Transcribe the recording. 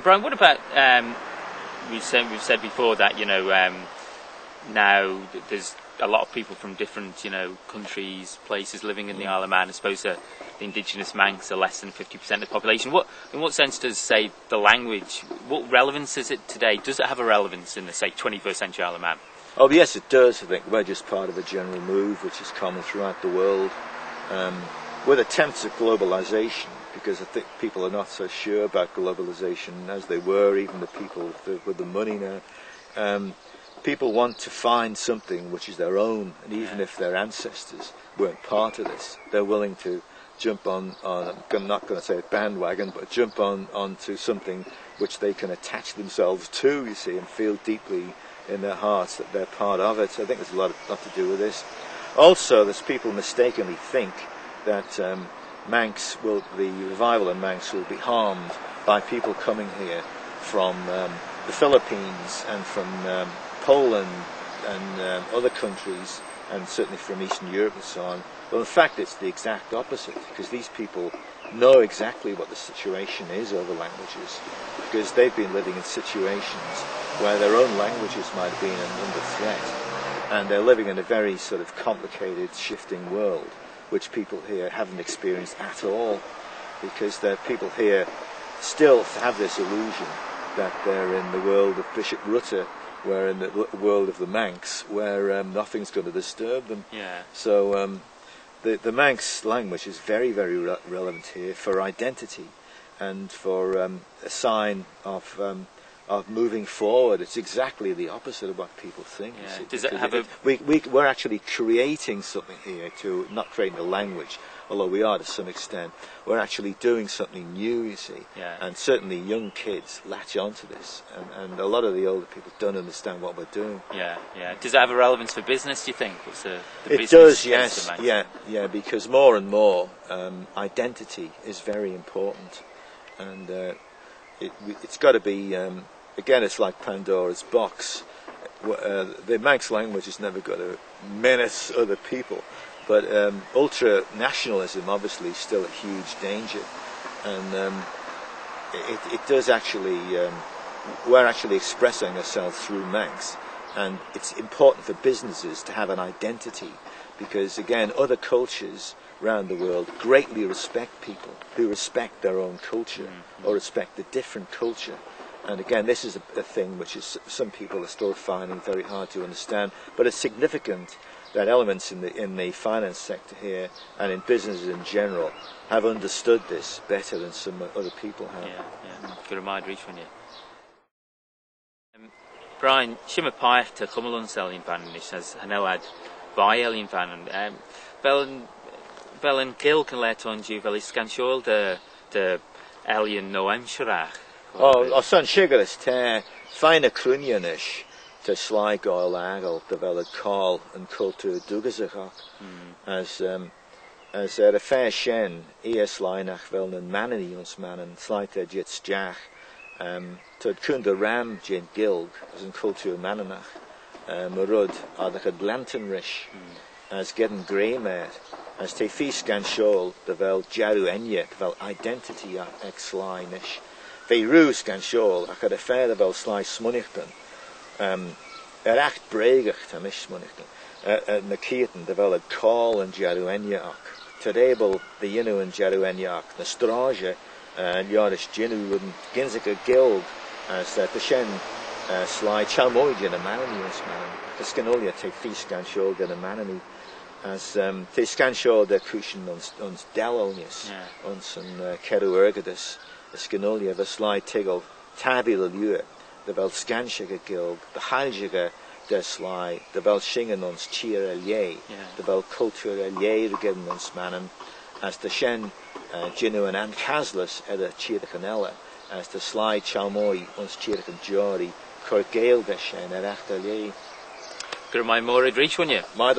Brian, what about we've said before that now there's a lot of people from different countries, places living in the Isle of Man. I suppose the indigenous Manx are less than 50% of the population. In what sense does, say, the language, what relevance is it today? Does it have a relevance in the, say, 21st century Isle of Man? Oh yes, it does. I think we're just part of a general move which is common throughout the world, with attempts at globalisation, because I think people are not so sure about globalisation as they were, even the people with the money now. People want to find something which is their own, and even if their ancestors weren't part of this, they're willing to jump on I'm not going to say a bandwagon, but jump onto something which they can attach themselves to, you see, and feel deeply in their hearts that they're part of it. So I think there's a lot to do with this. Also, there's people mistakenly think that the revival in Manx will be harmed by people coming here from the Philippines and from Poland and other countries, and certainly from Eastern Europe and so on. Well, in fact, it's the exact opposite, because these people know exactly what the situation is over languages, because they've been living in situations where their own languages might have been under threat, and they're living in a very sort of complicated, shifting world, which people here haven't experienced at all, because the people here still have this illusion that they're in the world of Bishop Rutter, where in the world of the Manx, where nothing's going to disturb them. Yeah. So the Manx language is very, very relevant here for identity and for a sign of moving forward. It's exactly the opposite of what people think. Yeah. Does it have we're actually creating something here, not creating a language, although we are to some extent. We're actually doing something new, you see. Yeah. And certainly young kids latch onto this, and a lot of the older people don't understand what we're doing. Yeah, yeah. Does it have a relevance for business, do you think? What's the it does, yes. Yeah, because more and more identity is very important, and it's got to be, again, it's like Pandora's box. The Manx language is never going to menace other people, but ultra-nationalism obviously is still a huge danger, and it does actually, we're actually expressing ourselves through Manx, and it's important for businesses to have an identity, because again, other cultures around the world greatly respect people who respect their own culture or respect a different culture. And again, this is a thing which is some people are still finding very hard to understand, but it's significant that elements in the finance sector here and in businesses in general have understood this better than some other people have. Yeah. Good reminder each one, Brian, Shimmer Paeth to Cumulun Selling Banish as Hanelad by Elin Bannon. Bellen Gil can let on you, Velis Scanshol, the Elian Noem Shirach. Oh, son Shigaris, fine a crunianish to Sligo Lagal, developed call and culture Dugazachok, as a fair shen, Linach Velnan Manani uns Manan, Slite Jits Jach, to Kunda Ram Jin Gilg, as in culture Mananach, Marud, Adaka Glantonrish, as getting grey met, as te Fiskan Shol, devel Jaru Enya, devel identity ex Slinish. Fe rús gan siol ac ar y ffer fel slai smwnichtan acht bregacht am is smwnichtan na ciatan dy fel y col yn jarwenia ac tydebol the ynu yn jarwenia ac na straja liodys gynnu yn gynsyg y gilg as the shen slai chalmoid yn y manani ys man ysganolia te ffys gan siol gan y manani as te sgan siol de cwysyn ons delonius ons yn cerw ergadus Skinolia the sly tiggle tabula lue the vel scanshiga gilg the haljiga the sly the vel shingen ons cheer elie the vel culture elie again ons mannen as the shen ginu and caslas at the cheer the canella as the sly chalmoy ons cheer the jori corgale the shen at after elie. Good my more reach one you. My